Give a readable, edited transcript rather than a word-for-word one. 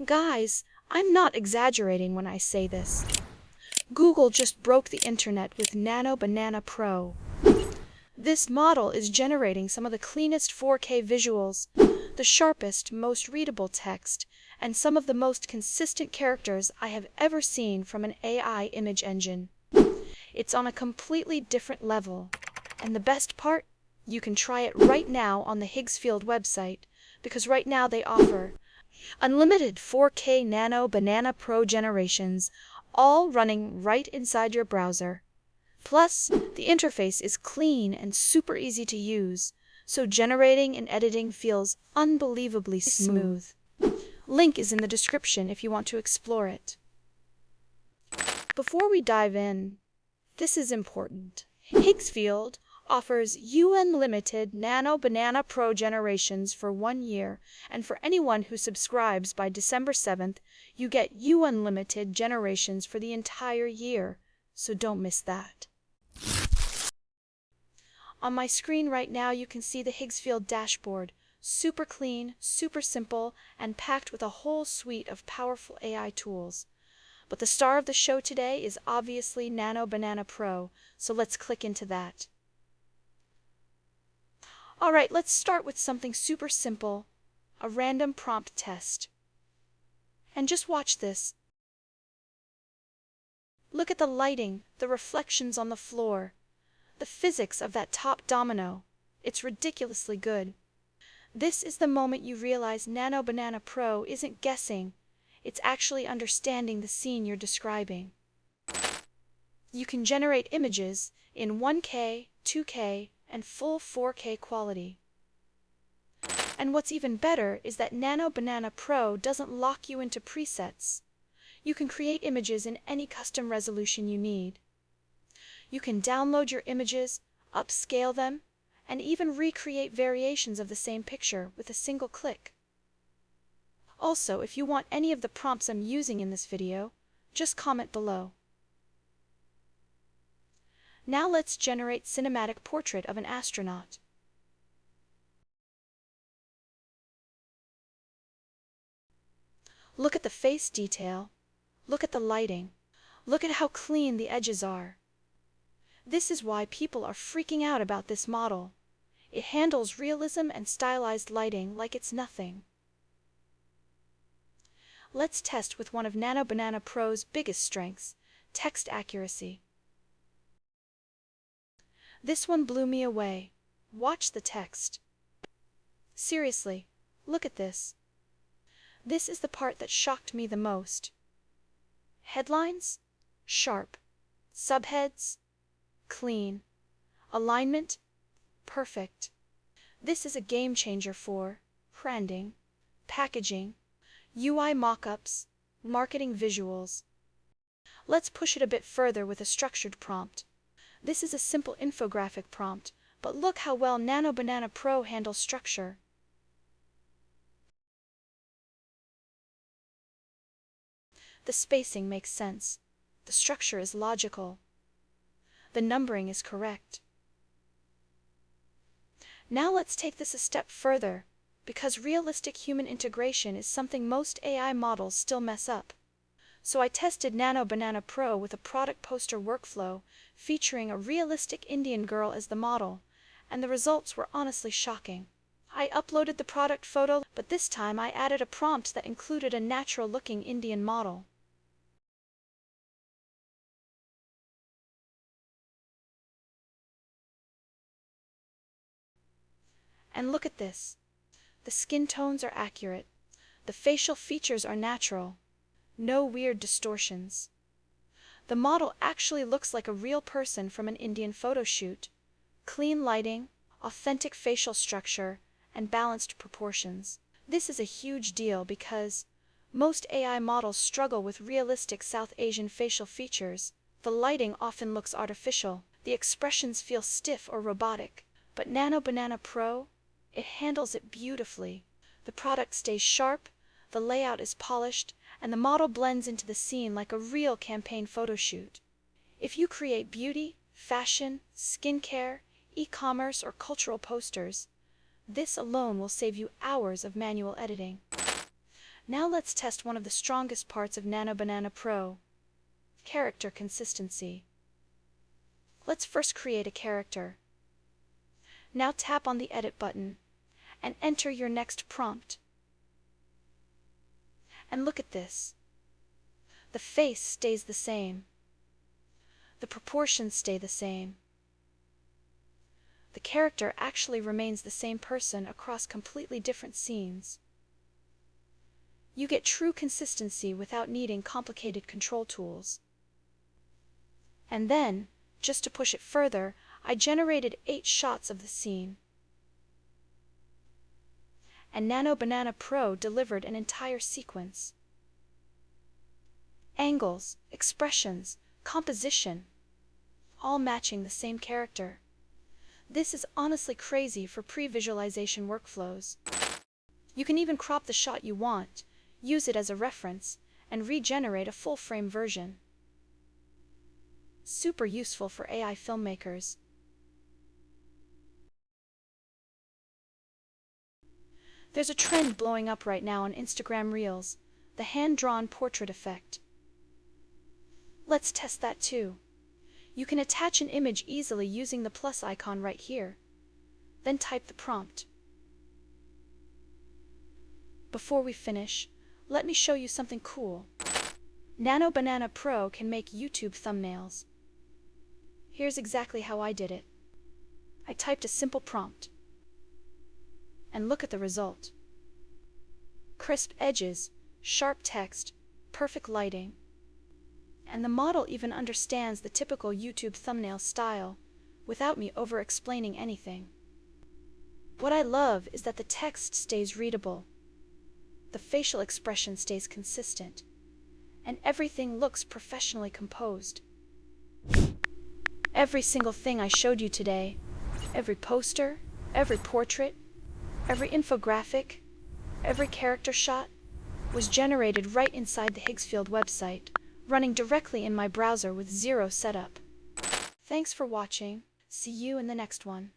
Guys, I'm not exaggerating when I say this. Google just broke the internet with Nano Banana Pro. This model is generating some of the cleanest 4K visuals, the sharpest, most readable text, and some of the most consistent characters I have ever seen from an AI image engine. It's on a completely different level, and the best part? You can try it right now on the Higgsfield website, because right now they offer unlimited 4K Nano Banana Pro generations, all running right inside your browser. Plus, the interface is clean and super easy to use, so generating and editing feels unbelievably smooth. Link is in the description if you want to explore it. Before we dive in, this is important. Higgsfield offers UN-limited Nano Banana Pro generations for 1 year, and for anyone who subscribes by December 7th, you get UN-limited generations for the entire year, so don't miss that. On my screen right now, you can see the Higgsfield dashboard. Super clean, super simple, and packed with a whole suite of powerful AI tools. But the star of the show today is obviously Nano Banana Pro, so let's click into that. Alright, let's start with something super simple, a random prompt test. And just watch this. Look at the lighting, the reflections on the floor, the physics of that top domino. It's ridiculously good. This is the moment you realize Nano Banana Pro isn't guessing, it's actually understanding the scene you're describing. You can generate images in 1K, 2K, and full 4K quality. And what's even better is that Nano Banana Pro doesn't lock you into presets. You can create images in any custom resolution you need. You can download your images, upscale them, and even recreate variations of the same picture with a single click. Also, if you want any of the prompts I'm using in this video, just comment below. Now let's generate cinematic portrait of an astronaut. Look at the face detail. Look at the lighting. Look at how clean the edges are. This is why people are freaking out about this model. It handles realism and stylized lighting like it's nothing. Let's test with one of Nano Banana Pro's biggest strengths, text accuracy. This one blew me away. Watch the text. Seriously, look at this. This is the part that shocked me the most. Headlines? Sharp. Subheads? Clean. Alignment? Perfect. This is a game changer for branding, packaging, UI mockups, marketing visuals. Let's push it a bit further with a structured prompt. This is a simple infographic prompt, but look how well Nano Banana Pro handles structure. The spacing makes sense. The structure is logical. The numbering is correct. Now let's take this a step further, because realistic human integration is something most AI models still mess up. So I tested Nano Banana Pro with a product poster workflow featuring a realistic Indian girl as the model, and the results were honestly shocking. I uploaded the product photo, but this time I added a prompt that included a natural-looking Indian model. And look at this. The skin tones are accurate. The facial features are natural. No weird distortions. The model actually looks like a real person from an Indian photo shoot. Clean lighting, authentic facial structure, and balanced proportions. This is a huge deal because most AI models struggle with realistic South Asian facial features. The lighting often looks artificial. The expressions feel stiff or robotic. But Nano Banana Pro, it handles it beautifully. The product stays sharp, the layout is polished, and the model blends into the scene like a real campaign photo shoot. If you create beauty, fashion, skincare, e-commerce, or cultural posters, this alone will save you hours of manual editing. Now let's test one of the strongest parts of Nano Banana Pro, character consistency. Let's first create a character. Now tap on the Edit button and enter your next prompt. And look at this. The face stays the same. The proportions stay the same. The character actually remains the same person across completely different scenes. You get true consistency without needing complicated control tools. And then, just to push it further, I generated 8 shots of the scene. And Nano Banana Pro delivered an entire sequence. Angles, expressions, composition, all matching the same character. This is honestly crazy for pre-visualization workflows. You can even crop the shot you want, use it as a reference, and regenerate a full-frame version. Super useful for AI filmmakers. There's a trend blowing up right now on Instagram Reels, the hand-drawn portrait effect. Let's test that too. You can attach an image easily using the plus icon right here. Then type the prompt. Before we finish, let me show you something cool. Nano Banana Pro can make YouTube thumbnails. Here's exactly how I did it. I typed a simple prompt. And look at the result. Crisp edges, sharp text, perfect lighting. And the model even understands the typical YouTube thumbnail style, without me over-explaining anything. What I love is that the text stays readable, the facial expression stays consistent, and everything looks professionally composed. Every single thing I showed you today, every poster, every portrait, every infographic, every character shot, was generated right inside the Higgsfield website, running directly in my browser with zero setup. Thanks for watching. See you in the next one.